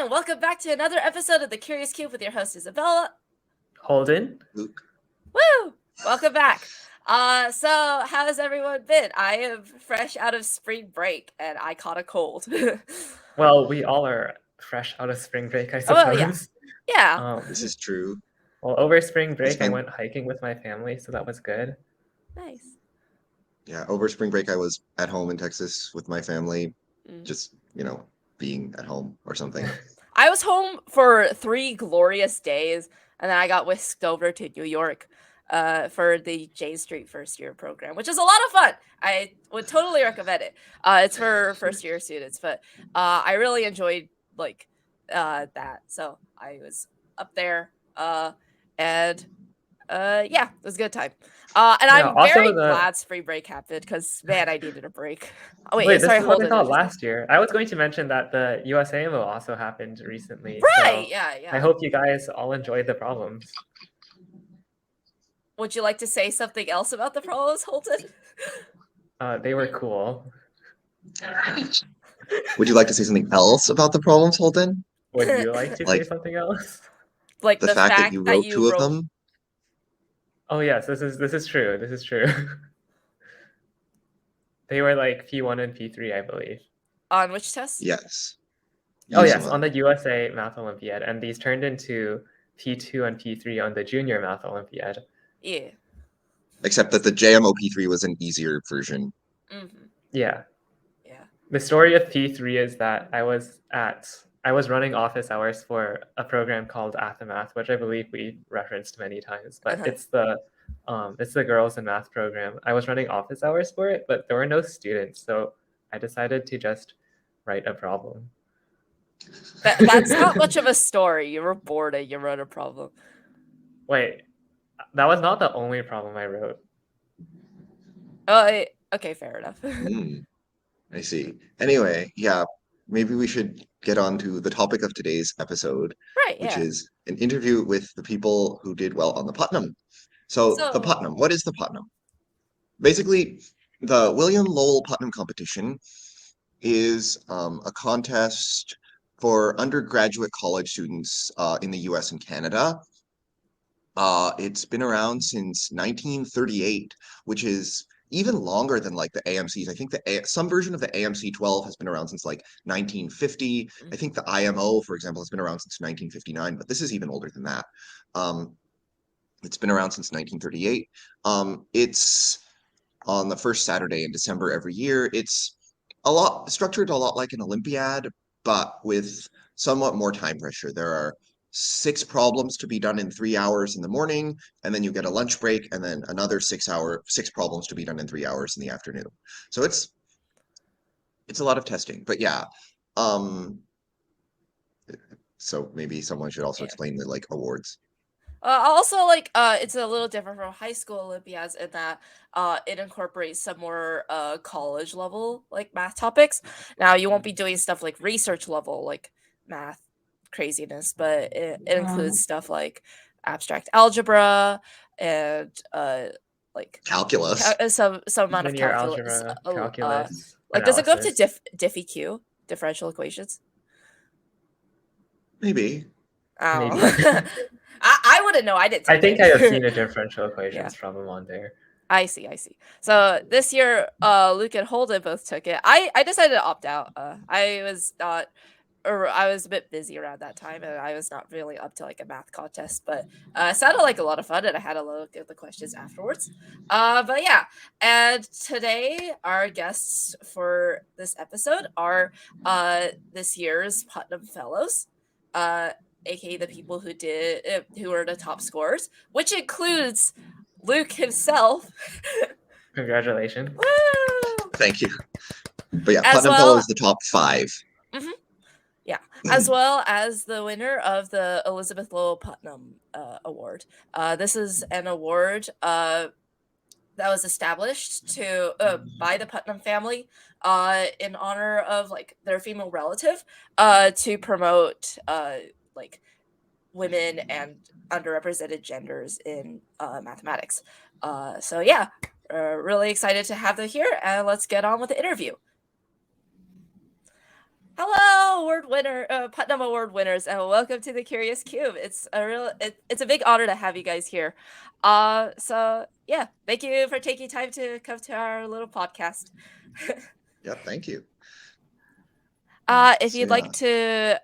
and welcome back to another episode of The Curious Cube with your host, Isabella. Holden. Luke. Woo! Welcome back. So how's everyone been? I am fresh out of spring break, and I caught a cold. Well, we all are fresh out of spring break, I Oh, suppose. yeah. This is true. Well, over spring break, I spent- went hiking with my family, so that was good. Nice. Yeah, over spring break, I was at home in Texas with my family, Mm. just, being at home or something. I was home for 3 glorious days, and then I got whisked over to New York for the J Street first year program, which is a lot of fun. I would totally recommend it. It's for first year students, but I really enjoyed that. So I was up there, and yeah, it was a good time. And Yeah, I'm also very the- glad spring break happened because man, I needed a break. Oh Wait, wait, this sorry, is what hold I it. thought last year. I was going to mention that the USAMO also happened recently. Right? So Yeah. I hope you guys all enjoyed the problems. Would you like to say something else about the problems, Holton? They were cool. Would you like to say something else about the problems, Holden? Would you like to say Like- something else? Like The fact that you wrote two of them? Oh yes, this is true. This is true. They were like P1 and P3, I believe. On which test? Yes. Oh Use yes, them on the USA Math Olympiad, and these turned into P2 and P3 on the Junior Math Olympiad. Yeah. Except that the JMOP3 was an easier version. Mm-hmm. Yeah. Yeah. The story of P3 is that I was running office hours for a program called Athemath, which I believe we referenced many times, but it's the girls in math program. I was running office hours for it, but there were no students, so I decided to just write a problem. That's not much of a story. You were bored and you wrote a problem. Wait, that was not the only problem I wrote. Oh, okay, fair enough. I see. Anyway, yeah, maybe we should get on to the topic of today's episode, Right, which yeah. is an interview with the people who did well on the Putnam. So the Putnam, what is the Putnam? Basically, the William Lowell Putnam competition is a contest for undergraduate college students in the US and Canada. It's been around since 1938, which is even longer than like the AMCs. I think some version of the AMC 12 has been around since like 1950. I think the IMO, for example, has been around since 1959, but this is even older than that. It's been around since 1938. It's on the first Saturday in December every year. It's structured a lot like an Olympiad, but with somewhat more time pressure. There are 6 problems to be done in 3 hours in the morning, and then you get a lunch break, and then another 6 problems to be done in 3 hours in the afternoon. So it's a lot of testing, but yeah. So maybe someone should also explain the like awards. Also, it's a little different from high school Olympiads in that it incorporates some more college level like math topics. Now you won't be doing stuff like research level like math craziness, but it includes stuff like abstract algebra and like Calculus. some amount of Linear calculus. algebra, calculus. Does it go up to analysis. diffie-q, differential equations? Maybe. Oh. Maybe. I wouldn't know. I didn't. I think I have seen a differential equations Yeah. problem on there. I see. So this year, Luke and Holden both took it. I decided to opt out. I was a bit busy around that time, and I was not really up to like a math contest. But it sounded like a lot of fun, and I had a look at the questions afterwards. But yeah, and today our guests for this episode are this year's Putnam Fellows. AKA the people who are the top scorers, which includes Luke himself. Congratulations. Woo! Thank you. But yeah, As Putnam well- Fellow is the top 5. Yeah, as well as the winner of the Elizabeth Lowell Putnam Award. This is an award that was established by the Putnam family in honor of like their female relative to promote like women and underrepresented genders in mathematics. So yeah, really excited to have them here, and let's get on with the interview. Hello, Putnam Award winners, and welcome to the Curious Cube. It's a big honor to have you guys here. So yeah, thank you for taking time to come to our little podcast. Yeah, thank you. If you'd like to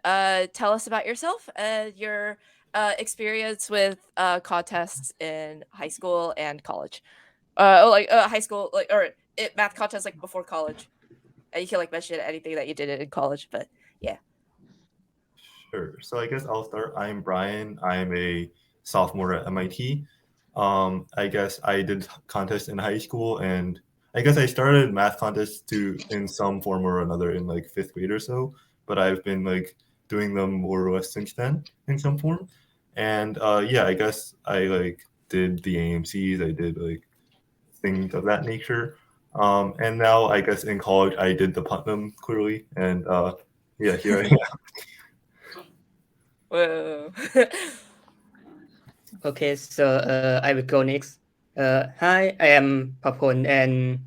tell us about yourself and your experience with contests in high school and college, high school, math contests like before college. You can like mention anything that you did in college, but yeah. Sure. So I guess I'll start. I'm Brian. I'm a sophomore at MIT. I guess I did contests in high school, and I guess I started math contests in some form or another in like 5th grade or so. But I've been like doing them more or less since then in some form. And yeah, I guess I like did the AMCs. I did like things of that nature. And now I guess in college I did the Putnam clearly, and yeah, here I am. Whoa. Okay, so I will go next. Hi, I am Papon, and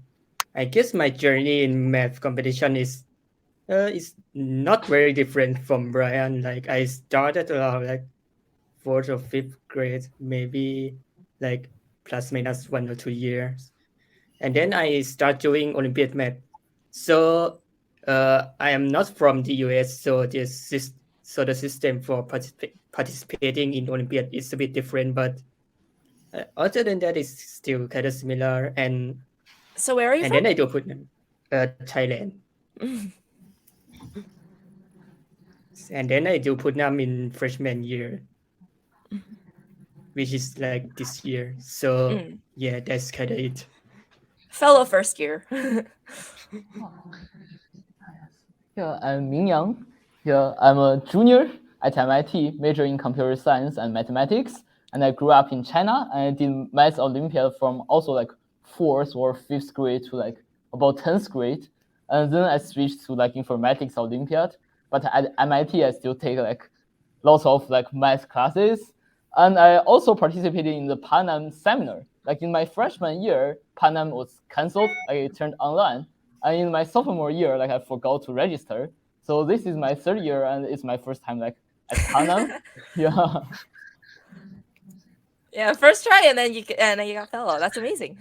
I guess my journey in math competition is not very different from Brian. Like I started around like 4th or 5th grade, maybe like plus minus 1 or 2 years, and then I start doing Olympiad math. So I am not from the US, so the system for participating in Olympiad is a bit different, but other than that, it's still kind of similar. And so where are you and from? then I do Putnam, Thailand. And then I do Putnam in freshman year, which is like this year. So yeah, that's kind of it. Fellow first year. Yeah, I'm Ming Yang. Yeah, I'm a junior at MIT, major in computer science and mathematics. And I grew up in China, and I did math Olympiad from also like 4th or 5th grade to like about 10th grade. And then I switched to like informatics Olympiad. But at MIT, I still take like lots of like math classes. And I also participated in the Putnam seminar. Like in my freshman year, Putnam was canceled, like it turned online. And in my sophomore year, like I forgot to register. So this is my 3rd year, and it's my first time like at Putnam. Yeah. Yeah, first try, and then you got fellow. That's amazing.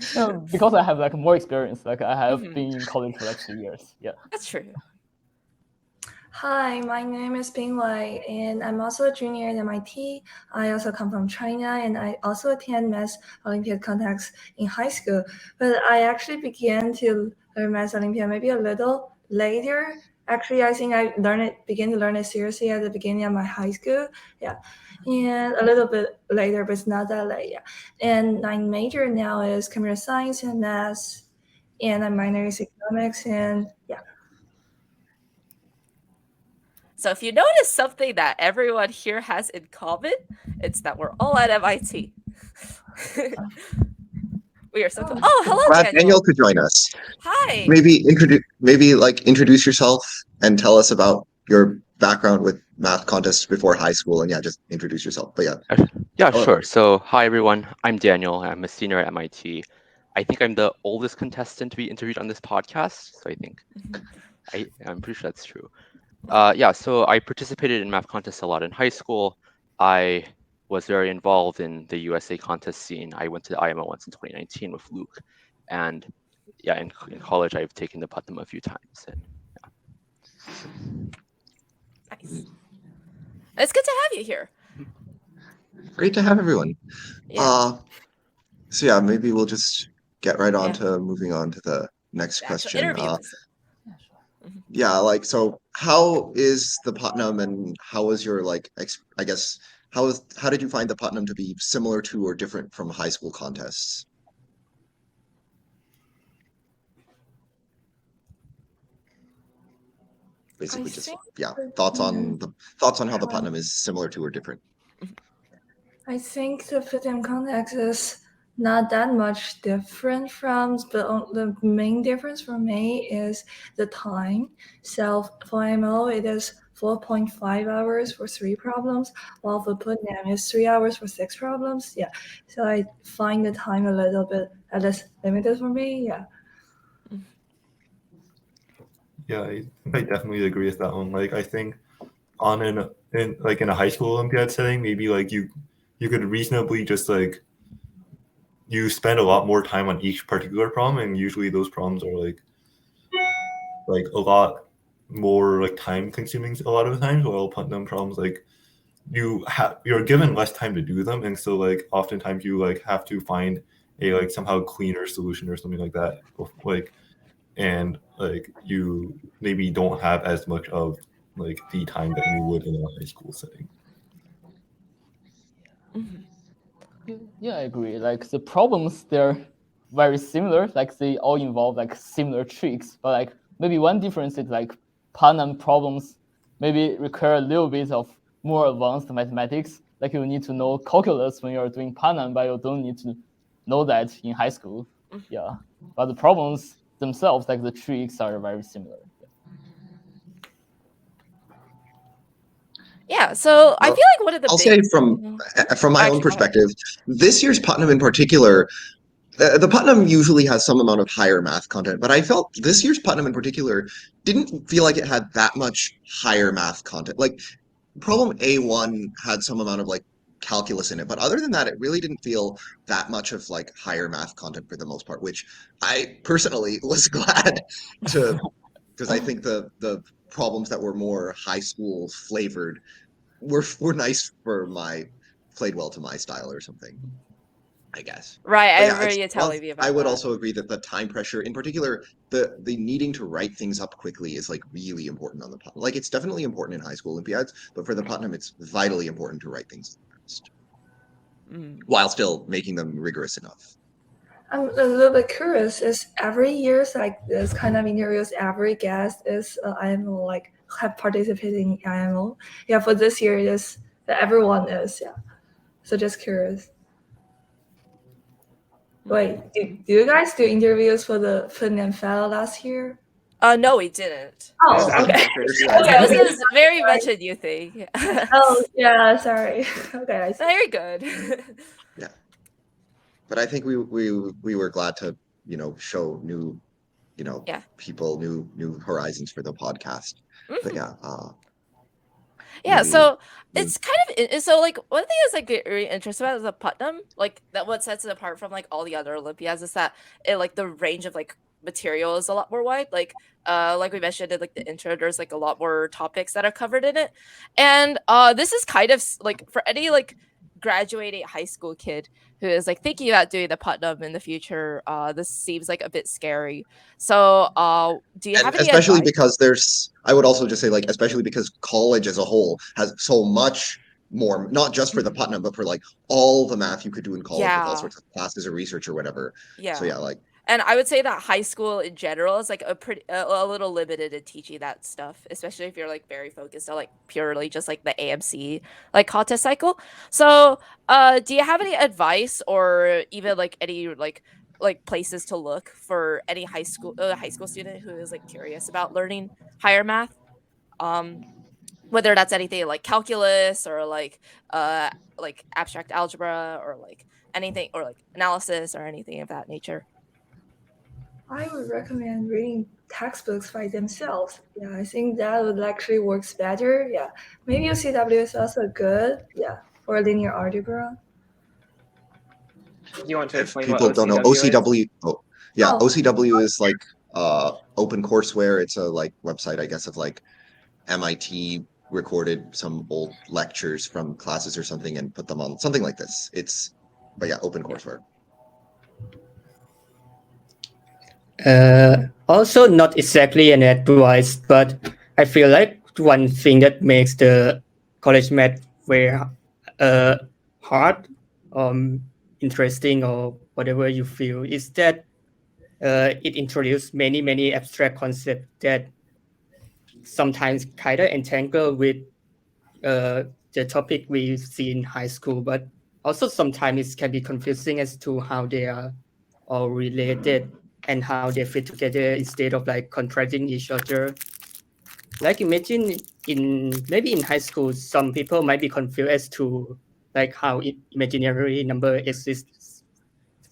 Because I have like more experience. Like I have been in college for like 3 years. Yeah. That's true. Hi, my name is Bing Wei, and I'm also a junior at MIT. I also come from China, and I also attend Math Olympiad contests in high school. But I actually began to learn Math Olympiad maybe a little later. Actually, I think I began to learn it seriously at the beginning of my high school. Yeah, and a little bit later, but it's not that late. Yeah, and my major now is computer science and math, and my minor is economics, and yeah. So if you notice something that everyone here has in common, it's that we're all at MIT. We are so cool. Oh, hello, Glad Daniel. Daniel could join us. Hi. Maybe introduce yourself and tell us about your background with math contests before high school, and yeah, just introduce yourself. But yeah, sure. So hi everyone, I'm Daniel. I'm a senior at MIT. I think I'm the oldest contestant to be interviewed on this podcast. So I think I'm pretty sure that's true. Yeah, so I participated in math contests a lot in high school. I was very involved in the USA contest scene. I went to the IMO once in 2019 with Luke, and yeah, in college I've taken the Putnam a few times. And yeah. Nice. It's good to have you here. great to have everyone. Yeah. So yeah, maybe we'll just get right on to moving on to the next question. Interview. Yeah, like, so how is the Putnam, and how was your like I guess how did you find the Putnam to be similar to or different from high school contests? Basically, thoughts on how the Putnam is similar to or different. I think the Putnam context is not that much different from, but the main difference for me is the time. So for IMO, it is 4.5 hours for 3 problems, while for Putnam is 3 hours for 6 problems. Yeah, so I find the time a little bit limited for me. Yeah. Yeah, I think I definitely agree with that one. Like, I think in a high school Olympiad setting, maybe like you could reasonably just like you spend a lot more time on each particular problem, and usually those problems are like a lot more like time consuming a lot of the times. While Putnam problems, like you're given less time to do them, and so like oftentimes you like have to find a like somehow cleaner solution or something like that, like, and like you maybe don't have as much of like the time that you would in a high school setting. Yeah, I agree. Like the problems, they're very similar. Like they all involve like similar tricks, but like maybe one difference is like Putnam problems maybe require a little bit of more advanced mathematics. Like you need to know calculus when you're doing Putnam, but you don't need to know that in high school. Yeah, but the problems themselves, like the tricks, are very similar. Yeah, so I Well, feel like one of the I'll big say from my own perspective, this year's Putnam in particular, the Putnam usually has some amount of higher math content, but I felt this year's Putnam in particular didn't feel like it had that much higher math content. Like problem A1 had some amount of like calculus in it, but other than that, it really didn't feel that much of like higher math content for the most part, which I personally was glad to, because I think the problems that were more high school flavored were nice for played well to my style or something, I guess. Right, I But yeah, remember you telling me about I would that. also agree that the time pressure, in particular, the needing to write things up quickly is like really important on the Putnam. Like it's definitely important in high school Olympiads, but for the Putnam, it's vitally important to write things fast while still making them rigorous enough. I'm a little bit curious. Is every year's like this kind of interviews, every guest is IMO, like have participating in IMO? Yeah, for this year, it is that everyone is. Yeah. So just curious. Wait, do you guys do interviews for the Putnam Fellow last year? No, we didn't. Oh, okay. Okay, this is very much a new thing. Oh, yeah, sorry. Okay, I see. Very good. Yeah, but I think we were glad to show new people new horizons for the podcast. But yeah. Yeah, maybe- so it's kind of so like one thing is like very interesting about the Putnam, like that what sets it apart from like all the other Olympiads is that it like the range of like material is a lot more wide. Like we mentioned in like the intro, there's like a lot more topics that are covered in it. And this is kind of like for any like graduating high school kid who is like thinking about doing the Putnam in the future, this seems like a bit scary. So do you have any especially advice? because I would also just say like especially because college as a whole has so much more, not just for the Putnam, but for like all the math you could do in college with all sorts of classes or research or whatever. Yeah. So yeah, like. And I would say that high school in general is like a little limited in teaching that stuff, especially if you're like very focused on like purely just like the AMC like contest cycle. So, do you have any advice or even like any like places to look for any high school student who is like curious about learning higher math? Whether that's anything like calculus or like abstract algebra or like anything or like analysis or anything of that nature. I would recommend reading textbooks by themselves. Yeah, I think that would actually works better. Yeah, maybe OCW is also good. Yeah, for linear algebra. Do you want to explain People what don't know OCW? OCW is like open courseware. It's a like website, I guess, of like MIT recorded some old lectures from classes or something and put them on something like this. But yeah, open courseware. Also, not exactly an advice, but I feel like one thing that makes the college math very hard, interesting, or whatever you feel, is that it introduced many abstract concepts that sometimes kind of entangle with the topic we see in high school, but also sometimes it can be confusing as to how they are all related and how they fit together instead of like contradicting each other. Like imagine maybe in high school, some people might be confused as to like how imaginary number exists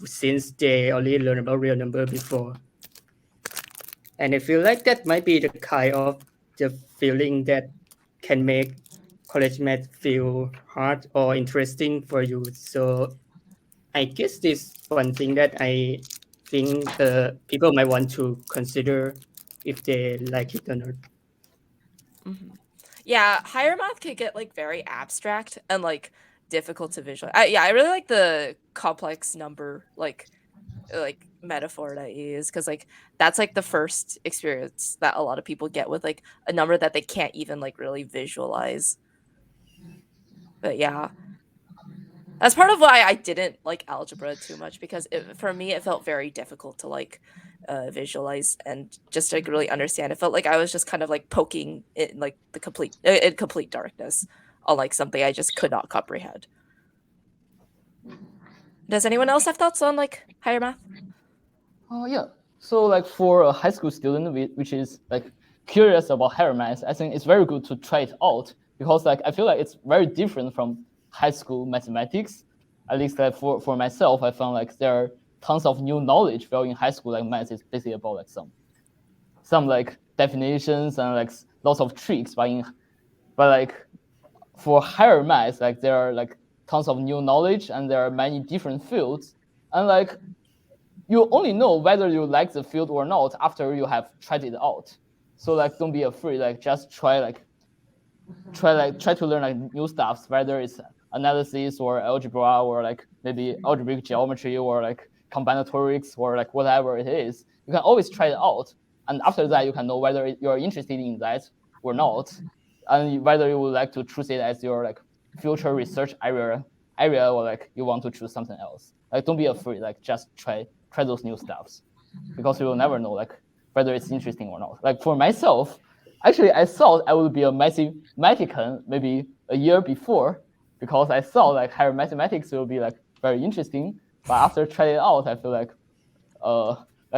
since they only learn about real number before. And I feel like that might be the kind of the feeling that can make college math feel hard or interesting for you. So I guess this one thing that I think people might want to consider if they like it or not. Yeah, higher math could get like very abstract and like difficult to visualize. Yeah, I really like the complex number like metaphor that you use because like that's like the first experience that a lot of people get with like a number that they can't even like really visualize. But yeah, that's part of why I didn't like algebra too much because for me it felt very difficult to like visualize and just like really understand. It felt like I was just kind of like poking in like the complete in complete darkness on like something I just could not comprehend. Does anyone else have thoughts on like higher math? Oh yeah. So like for a high school student which is like curious about higher math, I think it's very good to try it out because like I feel like it's very different from high school mathematics. At least like for myself, I found like there are tons of new knowledge. While in high school, like math is basically about like some like definitions and like lots of tricks. But like for higher math, like there are like tons of new knowledge and there are many different fields. And like you only know whether you like the field or not after you have tried it out. So like don't be afraid. Like just try to learn like new stuff, whether it's analysis or algebra or like maybe algebraic geometry or like combinatorics or like whatever it is. You can always try it out, and after that you can know whether you're interested in that or not, and whether you would like to choose it as your like future research area or like you want to choose something else. Like don't be afraid. Like just try those new stuffs, because you will never know like whether it's interesting or not. Like for myself, actually, I thought I would be a mathematician maybe a year before because I thought like higher mathematics will be like very interesting. But after trying it out, I feel like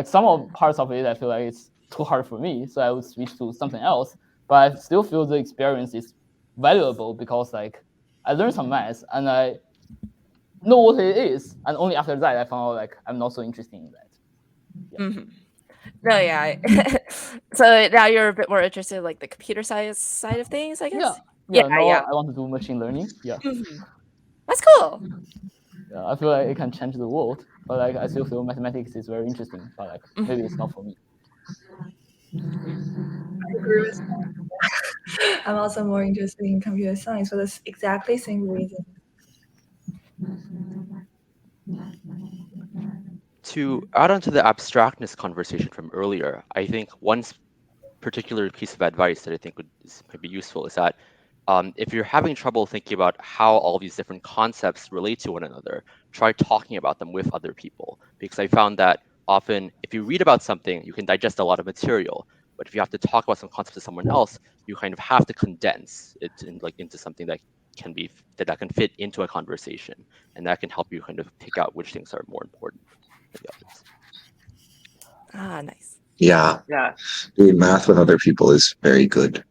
some of parts of it, I feel like it's too hard for me. So I would switch to something else. But I still feel the experience is valuable because like I learned some math and I know what it is. And only after that, I found out like I'm not so interested in that. Yeah. No, yeah. So now you're a bit more interested in like the computer science side of things, I guess. Yeah. No, I want to do machine learning. Yeah. That's cool. Yeah, I feel like it can change the world, but like I still feel mathematics is very interesting, but like maybe it's not for me. I agree with that. I'm also more interested in computer science for the exactly same reason. To add on to the abstractness conversation from earlier, I think one particular piece of advice that I think might be useful is that if you're having trouble thinking about how all these different concepts relate to one another, try talking about them with other people. Because I found that often if you read about something, you can digest a lot of material. But if you have to talk about some concept to someone else, you kind of have to condense it into something that can fit into a conversation. And that can help you kind of pick out which things are more important than the others. Ah, nice. Yeah. Yeah. Doing math with other people is very good.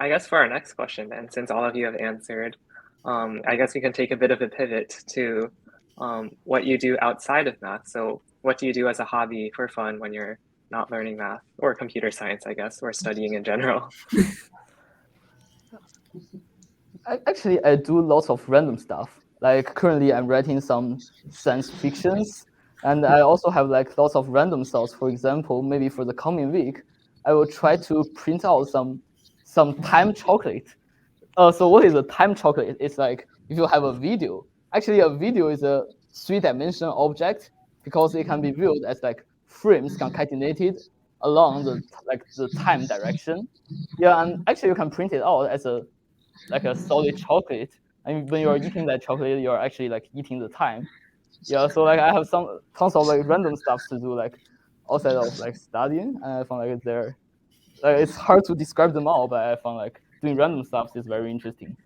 I guess for our next question, and since all of you have answered, I guess we can take a bit of a pivot to what you do outside of math. So what do you do as a hobby for fun when you're not learning math or computer science, I guess, or studying in general? Actually, I do lots of random stuff. Like currently I'm writing some science fictions, and I also have like lots of random thoughts. For example, maybe for the coming week, I will try to print out some time chocolate. So what is a time chocolate? It's like if you have a video. Actually, a video is a three-dimensional object because it can be viewed as like frames concatenated along the time direction. Yeah, and actually you can print it out as a solid chocolate. I mean, when you're eating that chocolate, you're actually like eating the time. Yeah, so like I have some tons of like random stuff to do like outside of like studying, and I found like it's hard to describe them all, but I found like doing random stuff is very interesting.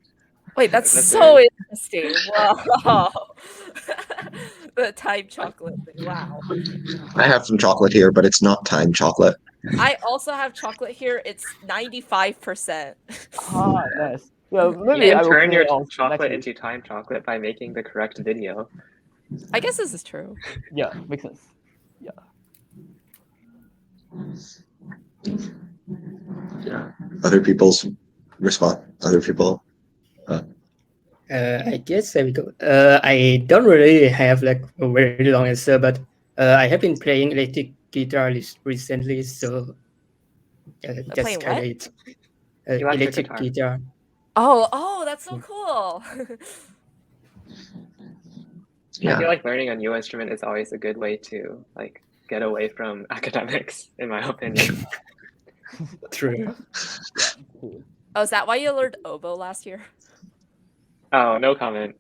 Wait, that's so interesting. Wow. The time chocolate thing. Wow. I have some chocolate here, but it's not time chocolate. I also have chocolate here. It's 95%. Ah, nice. Yeah, maybe You I can will turn your play out chocolate next into time chocolate by making the correct video. I guess this is true. Yeah, makes sense. Yeah. Yeah. Other people's response. Other people. I guess I will go. I don't really have like a very long answer, but I have been playing electric guitar recently, so that's Playing kind what? of it. Electric guitar. Guitar. Oh, that's so cool. I feel like learning a new instrument is always a good way to like get away from academics, in my opinion. True. Oh, is that why you learned oboe last year? Oh, no comment.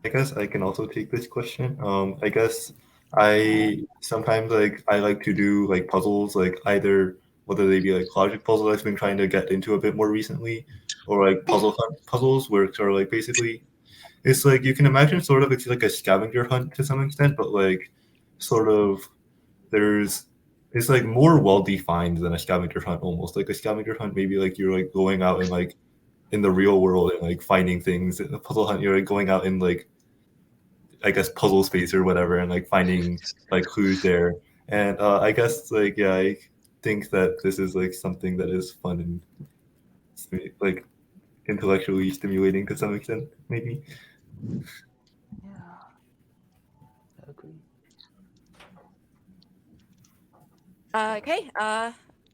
I guess I can also take this question. I guess I sometimes I like to do like puzzles, like either whether they be like logic puzzles I've been trying to get into a bit more recently, or like puzzles where it's sort of like basically it's like you can imagine sort of it's like a scavenger hunt to some extent, but like sort of it's like more well defined than a scavenger hunt almost. Like a scavenger hunt maybe like you're like going out and like in the real world and like finding things. In a puzzle hunt you're like going out in like I guess puzzle space or whatever and like finding like clues there. And I guess like yeah, I think that this is like something that is fun and like intellectually stimulating to some extent, maybe. Yeah, I agree. Okay.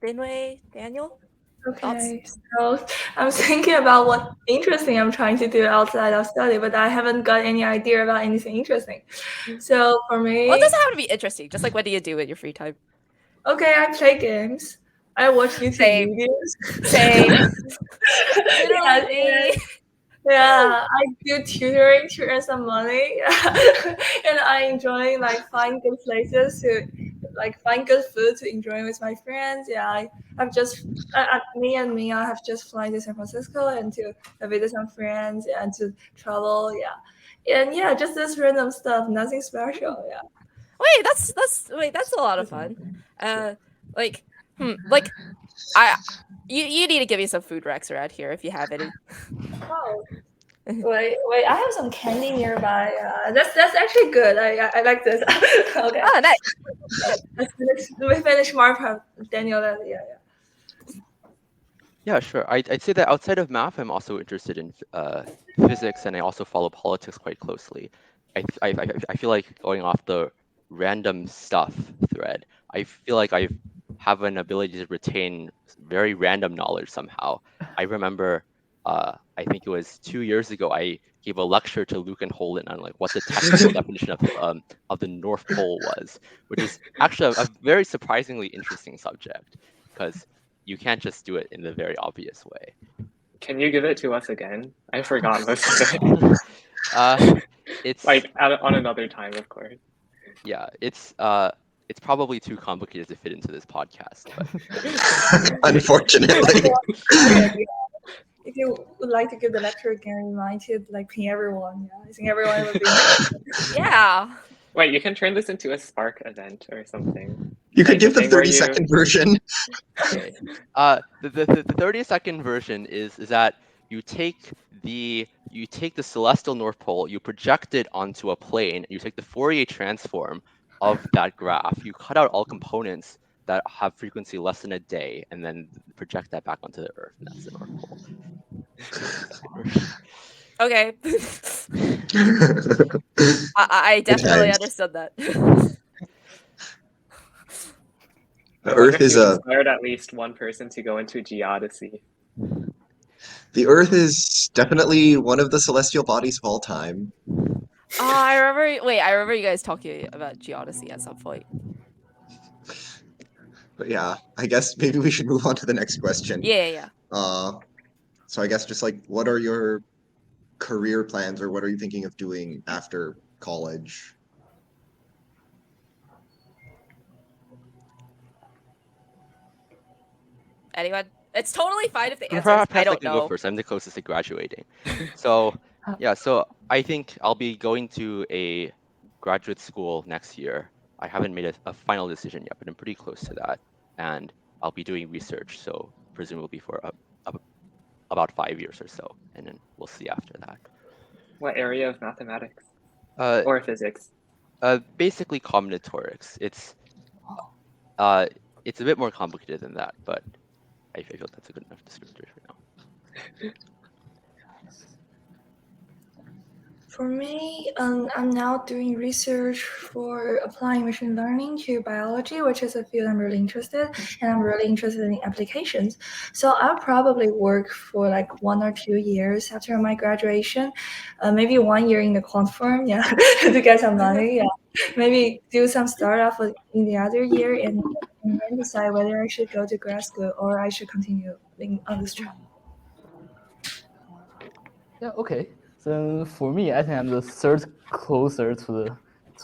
Dinwei, Daniel. Okay, so I'm thinking about what interesting I'm trying to do outside of study, but I haven't got any idea about anything interesting. So for me, Well, it doesn't have to be interesting. Just like, what do you do in your free time? Okay, I play games. I watch YouTube Same. videos. Same. Literally. Yeah, I do tutoring to earn some money, and I enjoy like find good places to like find good food to enjoy with my friends. Yeah, I've just me and Mia have just flown to San Francisco and to visit some friends and to travel. Yeah, and yeah, just this random stuff, nothing special. Yeah. Wait, that's a lot of fun. Like you need to give me some food recs around here if you have any. Oh. Wait, I have some candy nearby. That's actually good. I like this. Okay. Oh, nice. We finish my part, Daniel. Yeah. Yeah, sure. I'd say that outside of math, I'm also interested in physics, and I also follow politics quite closely. I feel like going off the random stuff thread, I feel like I have an ability to retain very random knowledge somehow. I remember, I think it was 2 years ago, I gave a lecture to Luke and Holden on like what the technical definition of the North Pole was, which is actually a very surprisingly interesting subject because you can't just do it in the very obvious way. Can you give it to us again? I forgot most of it. It's like on another time, of course. Yeah, it's probably too complicated to fit into this podcast. But... Unfortunately. If you would like to give the lecture again, remind to like ping everyone. Yeah, I think everyone would be. Yeah. Wait, you can turn this into a Spark event or something. You could give the 30-second version. Okay. The 30-second version is that you take the celestial North Pole, you project it onto a plane, you take the Fourier transform of that graph, you cut out all components that have frequency less than a day, and then project that back onto the Earth, and that's the North Pole. Okay. I definitely understood that. The Earth is inspired at least one person to go into geodesy. The Earth is definitely one of the celestial bodies of all time. I remember you guys talking about geodesy at some point. But yeah, I guess maybe we should move on to the next question. Yeah. So I guess just like, what are your career plans, or what are you thinking of doing after college? Anyone? It's totally fine if the answer Perhaps I don't can know. go first. I'm the closest to graduating. So yeah, so I think I'll be going to a graduate school next year. I haven't made a final decision yet, but I'm pretty close to that. And I'll be doing research, so presumably for about 5 years or so, and then we'll see after that. What area of mathematics? or physics? Basically combinatorics. It's a bit more complicated than that, but I feel that's a good enough descriptor for now. For me, I'm now doing research for applying machine learning to biology, which is a field I'm really interested in, and I'm really interested in applications. So I'll probably work for like 1 or 2 years after my graduation, maybe 1 year in the quant firm, yeah, to get some money, yeah. Maybe do some startup in the other year, and then decide whether I should go to grad school or I should continue on this track. Yeah, okay. So for me, I think I'm the third closer to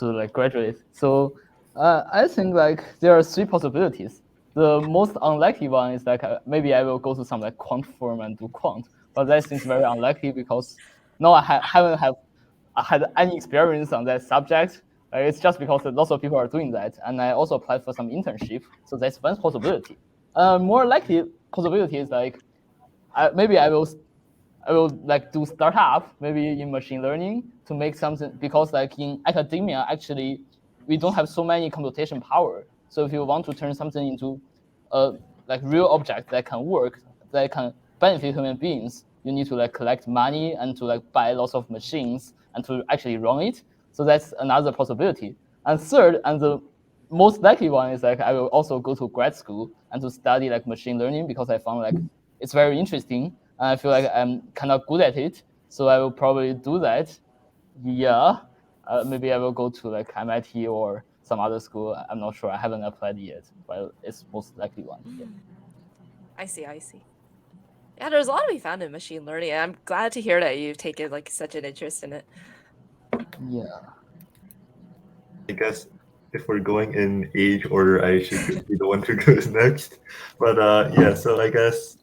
like graduate. So I think like there are 3 possibilities. The most unlikely one is like maybe I will go to some like quant firm and do quant, but that seems very unlikely because no, I haven't had any experience on that subject. It's just because lots of people are doing that, and I also applied for some internship. So that's one possibility. More likely possibility is like maybe I will like do startup, maybe in machine learning to make something, because like in academia, actually, we don't have so many computation power. So if you want to turn something into a like real object that can work, that can benefit human beings, you need to like collect money and to like buy lots of machines and to actually run it. So that's another possibility. And third, and the most likely one is like I will also go to grad school and to study like machine learning because I found like it's very interesting. And I feel like I'm kind of good at it, so I will probably do that. Yeah, maybe I will go to like MIT or some other school. I'm not sure. I haven't applied yet, but it's most likely one. Yeah. I see. Yeah, there's a lot to be found in machine learning, and I'm glad to hear that you've taken like such an interest in it. Yeah. I guess if we're going in age order, I should be the one who goes next. But yeah, so I guess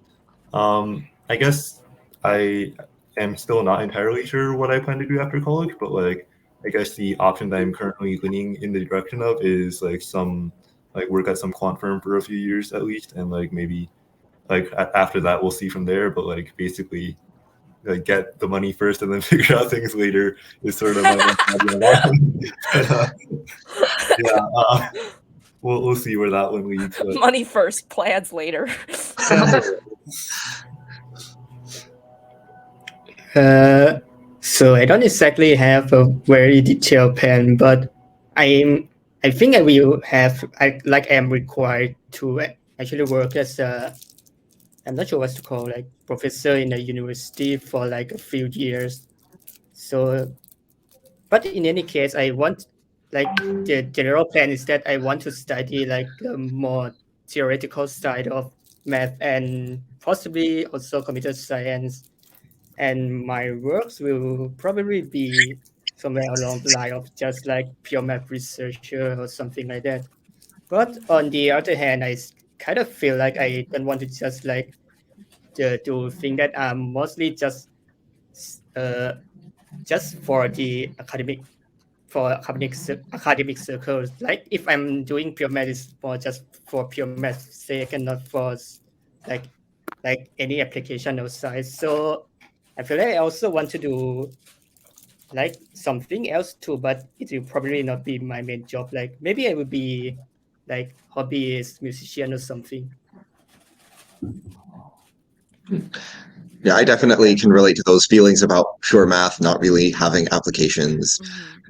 I am still not entirely sure what I plan to do after college, but like I guess the option that I'm currently leaning in the direction of is like some like work at some quant firm for a few years at least, and like maybe like after that we'll see from there. But like basically like get the money first and then figure out things later is sort of my mentality. But, yeah, we'll see where that one leads. But. Money first, plans later. So I don't exactly have a very detailed plan, but I think I will have I'm required to actually work as a, I'm not sure what to call, like professor in a university for like a few years. So, but in any case, I want, like the general plan is that I want to study like the more theoretical side of math and possibly also computer science. And my works will probably be somewhere along the line of just like pure math researcher or something like that. But on the other hand, I kind of feel like I don't want to just like do things that are mostly just for the academic circles. Like if I'm doing pure math, it's more just for pure math's sake and not for like any application outside. So I feel like I also want to do like something else too, but it will probably not be my main job. Like maybe I will be like hobbyist musician or something. Yeah, I definitely can relate to those feelings about pure math not really having applications.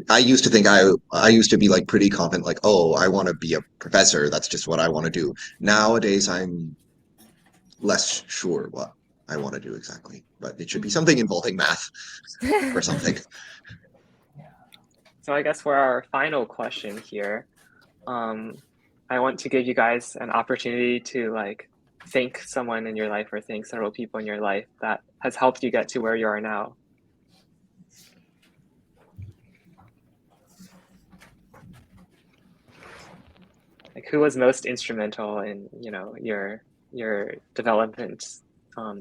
I used to think I used to be like pretty confident, like, oh, I want to be a professor. That's just what I want to do. Nowadays, I'm less sure what I want to do exactly, but it should be something involving math or something. So I guess for our final question here, I want to give you guys an opportunity to like thank someone in your life or thank several people in your life that has helped you get to where you are now. Like who was most instrumental in, you know, your development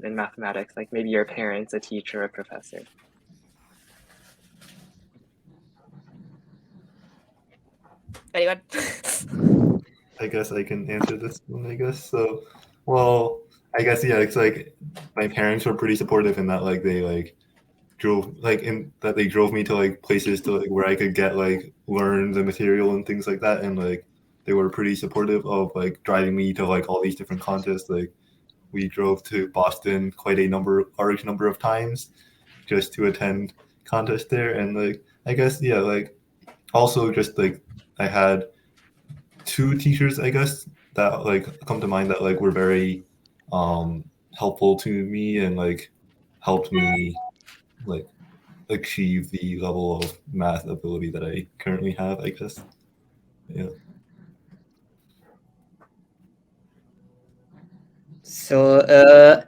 in mathematics? Like maybe your parents, a teacher, a professor. Anyone? I guess I can answer this one, I guess. So, well, I guess, yeah, it's like my parents were pretty supportive in that, like, they, like, drove they drove me to like places to like where I could get like learn the material and things like that, and like they were pretty supportive of like driving me to like all these different contests. Like we drove to Boston quite a large number of times just to attend contests there, and like I guess like also just like I had 2 teachers I guess that like come to mind that like were very helpful to me and like helped me like achieve the level of math ability that I currently have, I guess. Yeah. So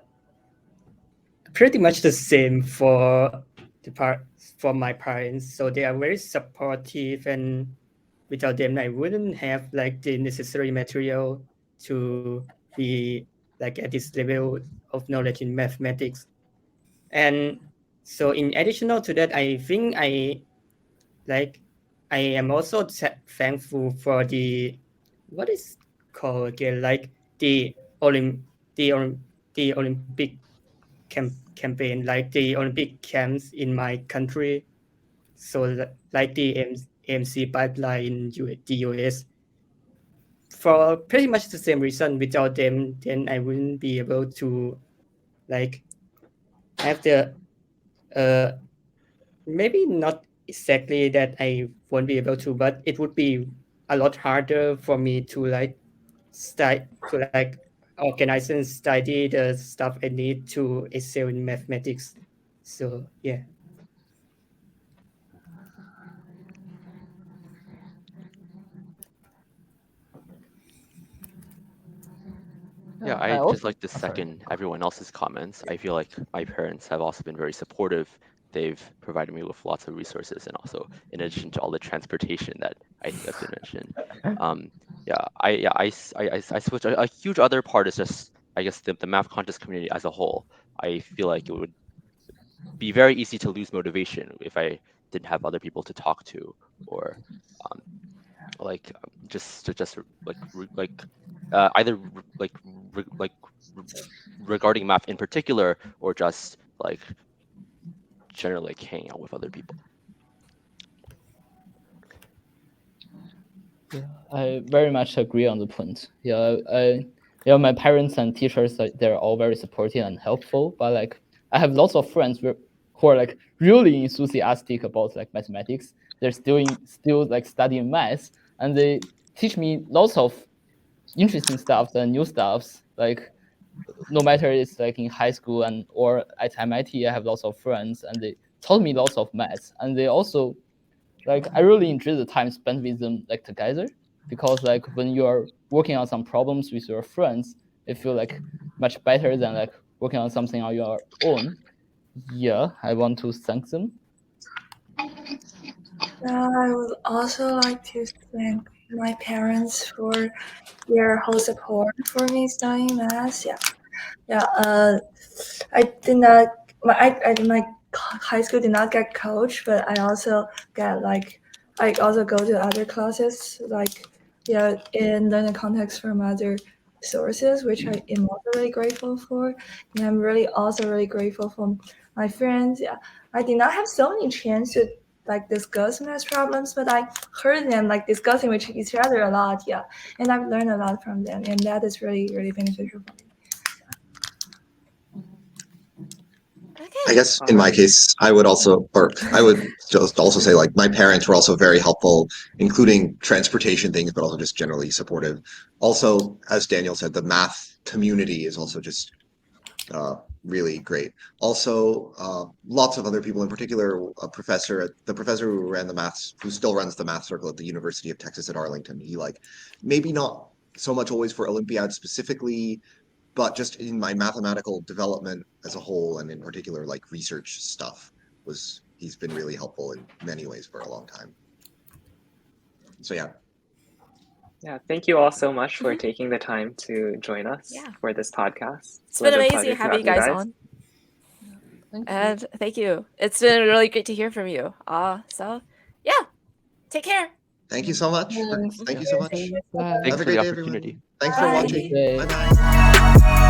pretty much the same for my parents. So they are very supportive, and without them I wouldn't have like the necessary material to be like at this level of knowledge in mathematics. And so in additional to that, I think I am also thankful for the what is called again, like the Olympic campaign, like the Olympic camps in my country. So like the AMC pipeline in the US. For pretty much the same reason, without them, then I wouldn't be able to like have the maybe not exactly that I won't be able to, but it would be a lot harder for me to like organize and study the stuff I need to excel in mathematics. So yeah. Yeah, I'd just like to second everyone else's comments. I feel like my parents have also been very supportive. They've provided me with lots of resources, and also in addition to all the transportation that I think has been mentioned. I suppose a huge other part is just, I guess, the math contest community as a whole. I feel like it would be very easy to lose motivation if I didn't have other people to talk to, or either regarding math in particular, or just like generally like hanging out with other people. Yeah, I very much agree on the point. My parents and teachers, they're all very supportive and helpful, but like I have lots of friends who are like really enthusiastic about like mathematics. They're still like studying math, and they teach me lots of interesting stuff and new stuffs. Like no matter it's like in high school or at MIT, I have lots of friends, and they taught me lots of maths. And they also like I really enjoy the time spent with them like together, because like when you are working on some problems with your friends, it feels like much better than like working on something on your own. Yeah, I want to thank them. I would also like to thank my parents for their whole support for me studying math. I did not. My high school did not get coach, but I also get like I also go to other classes in learning context from other sources, which I am also really grateful for, and I'm also really grateful for my friends. I did not have so many chance to like discuss math problems, but I heard them like discussing with each other a lot. And I've learned a lot from them, and that is really, really beneficial for me. I guess in my case, I would just also say like my parents were also very helpful, including transportation things, but also just generally supportive. Also, as Daniel said, the math community is also just really great. Also, lots of other people, in particular, the professor who still runs the math circle at the University of Texas at Arlington. He maybe not so much always for Olympiad specifically, but just in my mathematical development as a whole, and in particular like research stuff, he's been really helpful in many ways for a long time. So yeah, thank you all so much for taking the time to join us for this podcast. It's been amazing having you guys on. And thank you. It's been really great to hear from you. So take care. Thank you so much. Thank you so much. Thanks for the opportunity. Thanks for watching. Bye-bye.